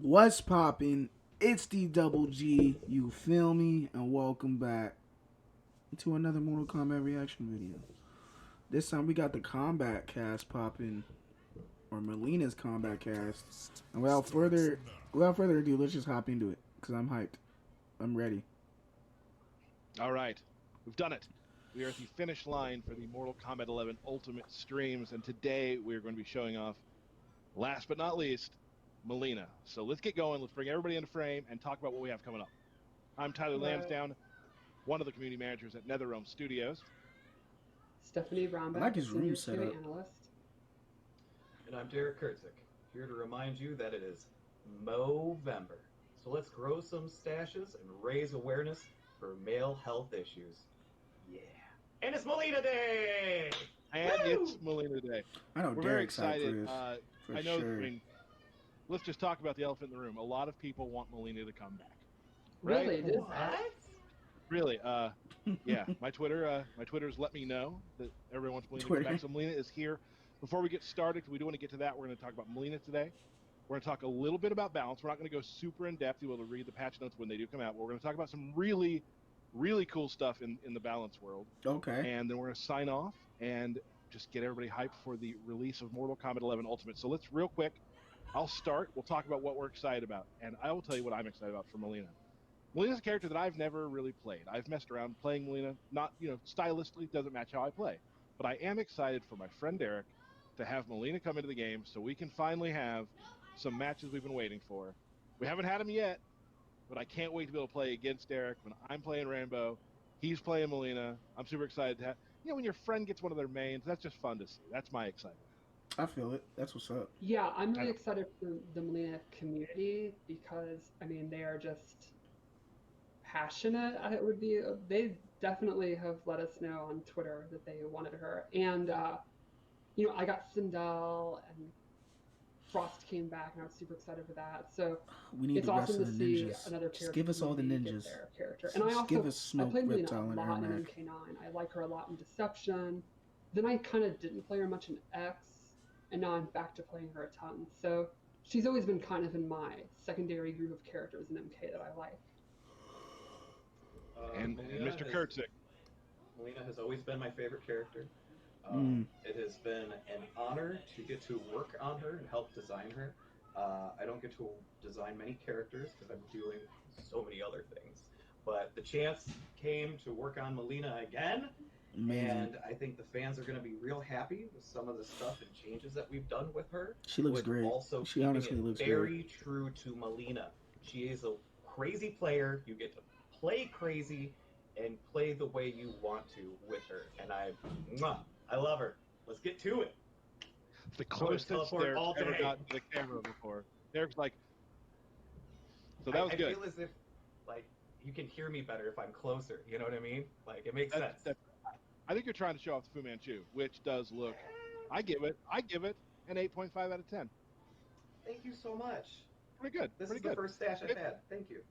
What's poppin'? It's the Double G, you feel me? And welcome back to another Mortal Kombat reaction video. This time we got the Kombat cast poppin', or Mileena's Kombat cast. And without further ado, let's just hop into it, because I'm hyped. I'm ready. All right, we've done it. We are at the finish line for the Mortal Kombat 11 Ultimate streams, and today we're going to be showing off, last but not least, Mileena. So let's get going. Let's bring everybody into frame and talk about what we have coming up. I'm Tyler Lansdowne, one of the community managers at NetherRealm Studios. Stephanie I Brownback, like his Senior room setup. QA Analyst. And I'm Derek Kurtzik, here to remind you that it is Movember. So let's grow some stashes and raise awareness for male health issues. Yeah. And it's Mileena Day! And Woo! it's Mileena Day. I know We're very Derek's hyped excited. for this. For I know, sure. I mean, let's just talk about the elephant in the room. A lot of people want Mileena to come back. Right? Really? Did What? Really, yeah. My Twitter's let me know that everyone wants Mileena to come back. So Mileena is here. Before we get started, we do want to get to that. We're going to talk about Mileena today. We're going to talk a little bit about balance. We're not going to go super in depth. You'll be able to read the patch notes when they do come out. But we're going to talk about some really, really cool stuff in the balance world. Okay. And then we're going to sign off and just get everybody hyped for the release of Mortal Kombat 11 Ultimate. So let's real quick. I'll start. We'll talk about what we're excited about, and I will tell you what I'm excited about for Mileena. Mileena's a character that I've never really played. I've messed around playing Mileena. Not, stylistically doesn't match how I play, but I am excited for my friend Derek to have Mileena come into the game so we can finally have some matches we've been waiting for. We haven't had them yet, but I can't wait to be able to play against Derek when I'm playing Rainbow. He's playing Mileena. I'm super excited to have. When your friend gets one of their mains, that's just fun to see. That's my excitement. I feel it. That's what's up. Yeah, I'm really excited for the Mileena community because, I mean, they are just passionate. They definitely have let us know on Twitter that they wanted her. And, I got Sindel and Frost came back, and I was super excited for that. So We need it's the rest awesome of to the see ninjas. another Just character. give us all the get ninjas. their character. And I give us Smoke, played Mileena Reptile, a and lot in Ermac. MK9. I like her a lot in Deception. Then I kind of didn't play her much in X, and now I'm back to playing her a ton. So she's always been kind of in my secondary group of characters in MK that I like. And Mr. Kurtzik. Mileena has always been my favorite character. It has been an honor to get to work on her and help design her. I don't get to design many characters because I'm doing so many other things. But the chance came to work on Mileena again. Amazing. And I think the fans are going to be real happy with some of the stuff and changes that we've done with her. She looks great. Also, she honestly looks very true to Mileena. She is a crazy player. You get to play crazy and play the way you want to with her. And I love her. Let's get to it. The closest Derek's ever gotten to the camera before. Derek's like, so that was good. I feel as if, you can hear me better if I'm closer. You know what I mean? It makes sense. I think you're trying to show off the Fu Manchu, which does look. I give it an 8.5 out of 10. Thank you so much. Pretty good. This is the first stash I've had. Thank you.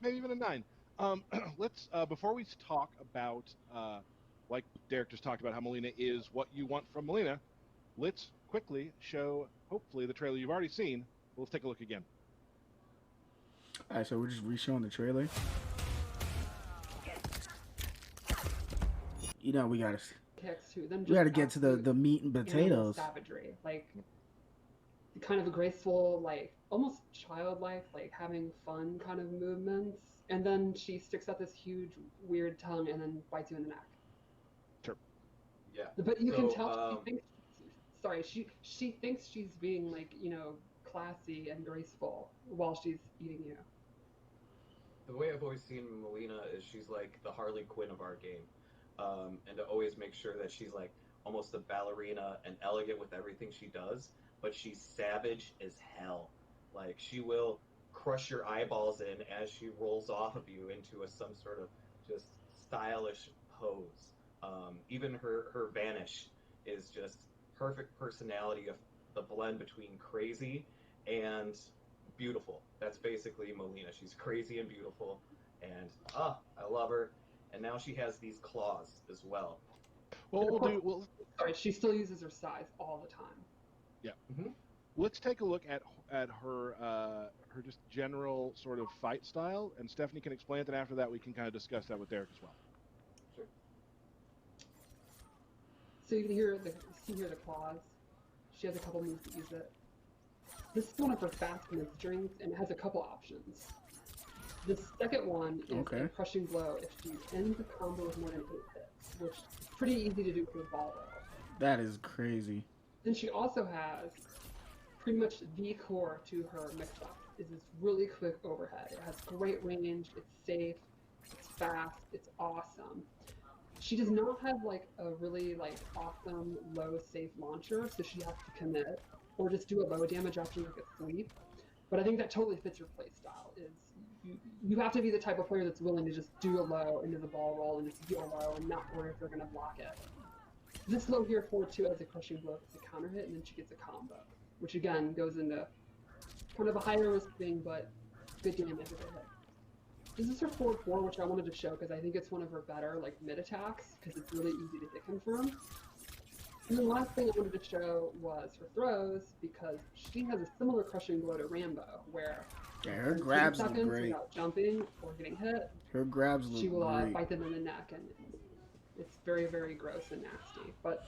Maybe even a 9. Let's before we talk about like Derek just talked about how Mileena is what you want from Mileena. Let's quickly show hopefully the trailer you've already seen. Let's take a look again. Alright, so we're just re-showing the trailer. We gotta get to the meat and potatoes. Savagery, kind of a graceful, almost childlike, having fun kind of movements, and then she sticks out this huge, weird tongue and then bites you in the neck. Sure. Yeah. But you can tell she thinks she's being classy and graceful while she's eating you. The way I've always seen Mileena is she's like the Harley Quinn of our game. And to always make sure that she's almost a ballerina and elegant with everything she does, but she's savage as hell. She will crush your eyeballs in as she rolls off of you into some sort of just stylish pose. Even her vanish is just perfect personality of the blend between crazy and beautiful. That's basically Mileena. She's crazy and beautiful, and I love her. And now she has these claws as well. Sorry, she still uses her size all the time. Yeah. Mm-hmm. let's take a look at her her just general sort of fight style, and Stephanie can explain it. And after that, we can kind of discuss that with Derek as well. Sure. So you can hear the claws. She has a couple moves to use it. This is one of her fast move strings, and it has a couple options. The second one is a crushing blow if she ends the combo with more than 8 hits, which is pretty easy to do for the ball roll. That is crazy. Then she also has pretty much the core to her mix-up is this really quick overhead. It has great range, it's safe, it's fast, it's awesome. She does not have like a really like awesome low safe launcher, so she has to commit or just do a low damage option like a sweep. But I think that totally fits your play style. Is you have to be the type of player that's willing to just do a low into the ball roll and just do a low and not worry if they're gonna block it. This low here forward 2 has a crushing blow, it's a counter hit, and then she gets a combo, which again goes into kind of a higher risk thing, but good damage if it hit. This is her forward 4, which I wanted to show because I think it's one of her better like mid attacks because it's really easy to hit him from. And then the last thing I wanted to show was her throws because she has a similar crushing blow to Rambo, where her grabs look great. Without jumping or getting hit, her grabs look she will great. bite them in the neck, and it's very, very gross and nasty. But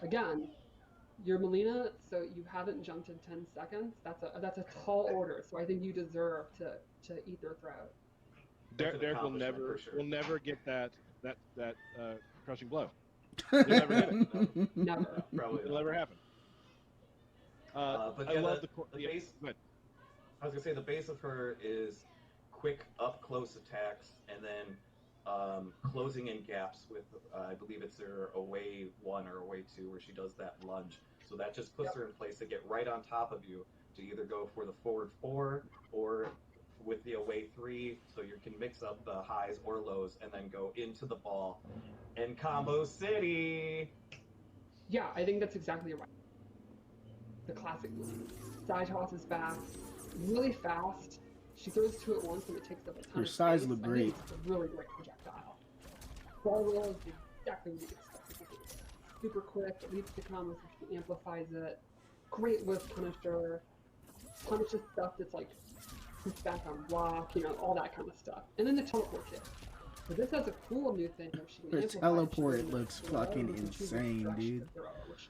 again, you're Mileena, so you haven't jumped in 10 seconds. That's a tall order. So I think you deserve to eat their throat. Derek will never get that crushing blow. He'll never get it. Never. Probably It'll never happen. But I yeah, love the yeah, base. good. I was gonna say the base of her is quick up close attacks and then closing in gaps with I believe it's her away 1 or away 2 where she does that lunge. So that just puts her in place to get right on top of you to either go for the forward 4 or with the away 3, so you can mix up the highs or lows and then go into the ball and combo city. Yeah, I think that's exactly right. The classic move. Side toss is back, really fast. She throws 2 at once and it takes up a ton Her of size space. look I think great. it's a really great projectile. Ball roll is exactly what you expect. Super quick, it leads to combos, which amplifies it. Great whiff punisher. Punishes stuff that's like puts back on block, all that kind of stuff. And then the teleport kick. So this has a cool new thing where she can Her amplify teleport it, looks throw, fucking and you can choose which insane, direction dude. to throw, which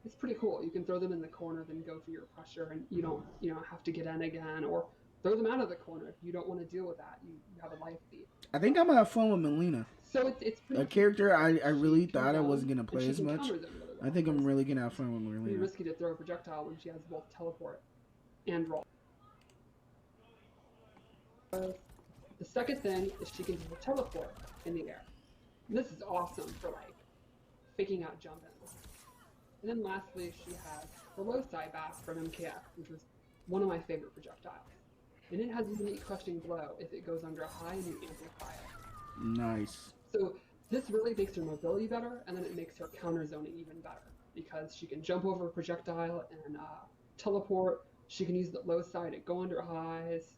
is pretty cool. You can throw them in the corner, then go for your pressure, and you don't have to get in again, or throw them out of the corner if you don't want to deal with that. You have a life lead. I think I'm gonna have fun with Mileena. So it's pretty A character I really She can thought I go, wasn't gonna and play she as can much. counter them really well. I think I'm It's really gonna have fun with pretty Mileena. risky to throw a projectile when she has both teleport and roll. The second thing is she can do a teleport in the air. And this is awesome for like faking out jump ins. And then lastly, she has the low side back from MKX, which was one of my favorite projectiles. And it has a unique crushing blow if it goes under a high and you amplify it. Nice. So this really makes her mobility better, and then it makes her counter zoning even better because she can jump over a projectile and teleport. She can use the low side and go under highs.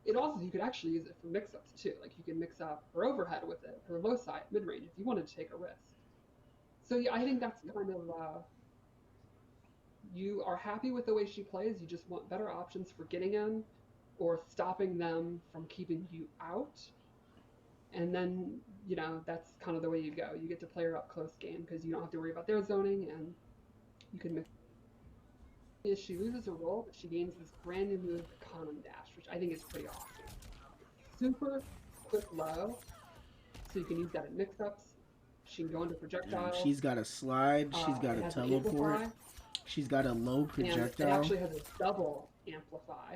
It also, you could actually use it for mix-ups too. Like you can mix up her overhead with it, her low side, mid-range, if you wanted to take a risk. So yeah, I think that's kind of, you are happy with the way she plays, you just want better options for getting in or stopping them from keeping you out. And then, that's kind of the way you go. You get to play her up close game because you don't have to worry about their zoning, and you can mix. She loses her roll, but she gains this brand new move, Conum Dash, which I think is pretty awesome. Super quick low, so you can use that in mix-ups. She can go into projectiles. She's got a slide. She's got a teleport. She's got a low projectile. And it actually has a double amplify.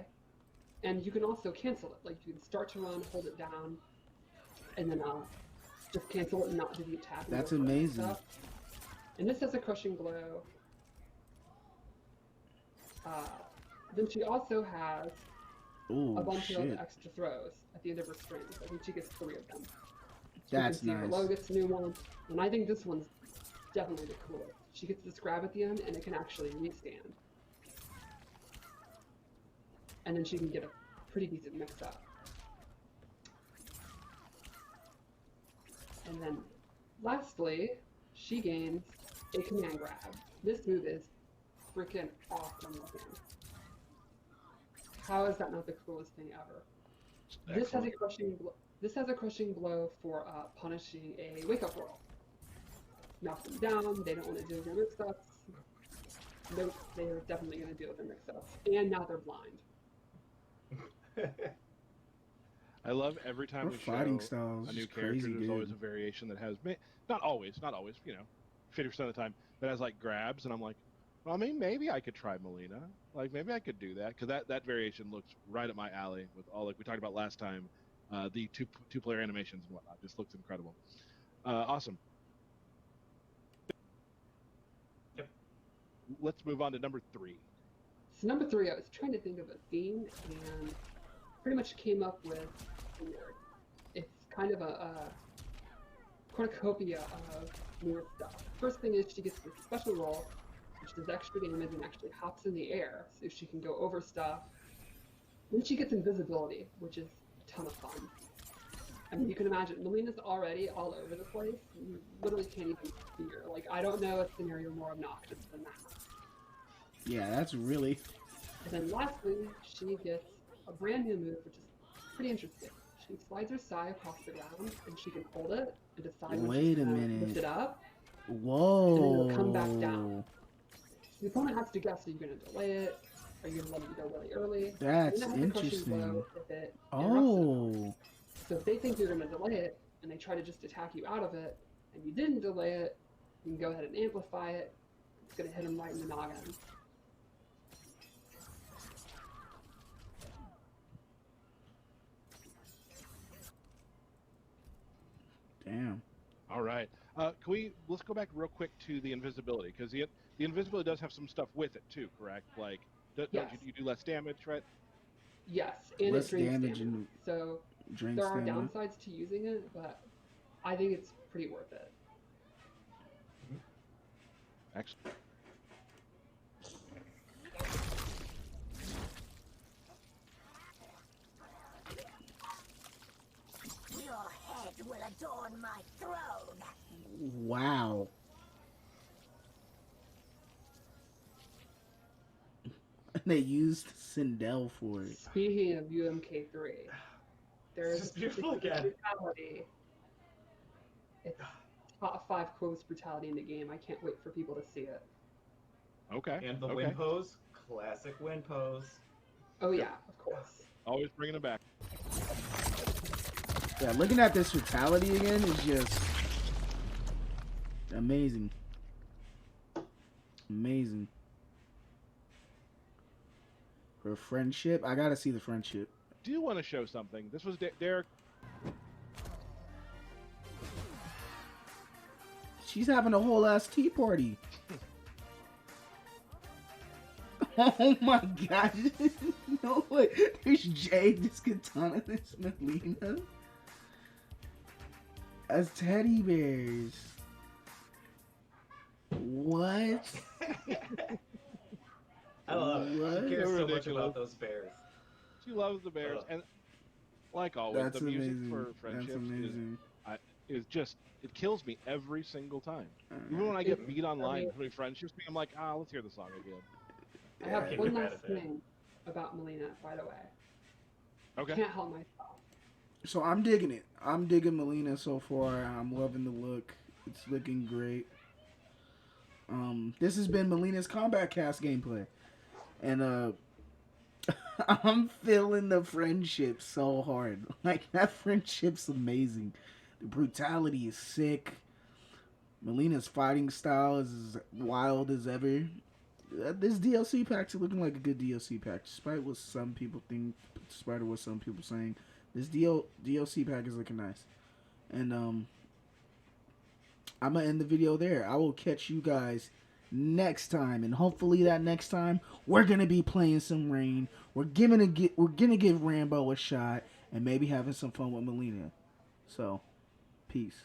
And you can also cancel it. Like you can start to run, hold it down, and then just cancel it and not do the attack. That's amazing. And this has a crushing blow. Then she also has a bunch of extra throws at the end of her strings. I think she gets 3 of them. That's nice. Her low gets a new one, and I think this one's definitely the coolest. She gets this grab at the end, and it can actually restand. And then she can get a pretty decent mix-up. And then, lastly, she gains a command grab. This move is freaking awesome looking. How is that not the coolest thing ever? This has a crushing blow for punishing a wake-up roll. Knock them down. They don't want to deal with their mix-ups. Nope, they are definitely going to deal with their mix-ups. And now they're blind. I love every time Her we fighting show style is a new just character. crazy There's good. always a variation that has, not always, 50% of the time, that has like grabs, and I'm like, well, I mean, maybe I could try Mileena. Like, maybe I could do that, because that variation looks right up my alley with all, like we talked about last time, the two-player animations and whatnot. Just looks incredible. Awesome. Yep. Let's move on to number 3. So number 3, I was trying to think of a theme and pretty much came up with a word. It's kind of a cornucopia of newer stuff. First thing is she gets this special roll, which does extra damage and actually hops in the air, so she can go over stuff. Then she gets invisibility, which is a ton of fun. I mean, you can imagine, Mileena's already all over the place. You literally can't even see her. Like, I don't know a scenario more obnoxious than that. Yeah, that's really... And then lastly, she gets a brand new move, which is pretty interesting. She slides her sai across the ground, and she can hold it and decide when Wait she's a gonna minute. lift it up, Whoa. and then it'll come back down. The opponent has to guess, are you going to delay it? Are you going to let it go really early? That's You're gonna have to crush and interesting. blow if it interrupts it. Oh. So if they think you're going to delay it, and they try to just attack you out of it, and you didn't delay it, you can go ahead and amplify it. It's going to hit them right in the noggin. Damn. All right. Let's go back real quick to the invisibility, because the invisibility does have some stuff with it too, correct? Like, don't Yes. you do less damage, right? Yes, and Less it drains damage stamina. and So Drink there are stamina. downsides to using it, but I think it's pretty worth it. Excellent. Your head will adorn my throne. Wow. They used Sindel for it. Speaking of UMK3, there's This is beautiful again. brutality. It's top 5 coolest brutality in the game. I can't wait for people to see it. Okay. And the okay. wind pose, classic wind pose. Oh yeah, of course. Always bringing it back. Yeah, looking at this fatality again is just amazing. Amazing. Her friendship, I gotta see the friendship. Do want to show something. This was Derek. She's having a whole ass tea party. Oh my gosh. No way. There's Jade, this katana, this Mileena. As teddy bears. What? I love it. What? Who cares so much Ridiculous. about those bears? She loves the bears, and like always, That's the music amazing. for That's friendships amazing. is just, it kills me every single time. Even when I get beat online putting friendships, I'm like, let's hear the song again. I have Can't one be mad last at that. thing about Mileena, by the way. Okay. Can't help myself. So I'm digging it. I'm digging Mileena so far. I'm loving the look. It's looking great. This has been Mileena's Kombat Cast gameplay. And I'm feeling the friendship so hard. Like, that friendship's amazing. The brutality is sick. Mileena's fighting style is as wild as ever. This DLC pack's looking like a good DLC pack, despite what some people think, despite what some people saying. This DLC pack is looking nice. And I'm gonna end the video there. I will catch you guys next time, and hopefully that next time we're gonna be playing some Rain. We're gonna give Rambo a shot, and maybe having some fun with Mileena. So, peace.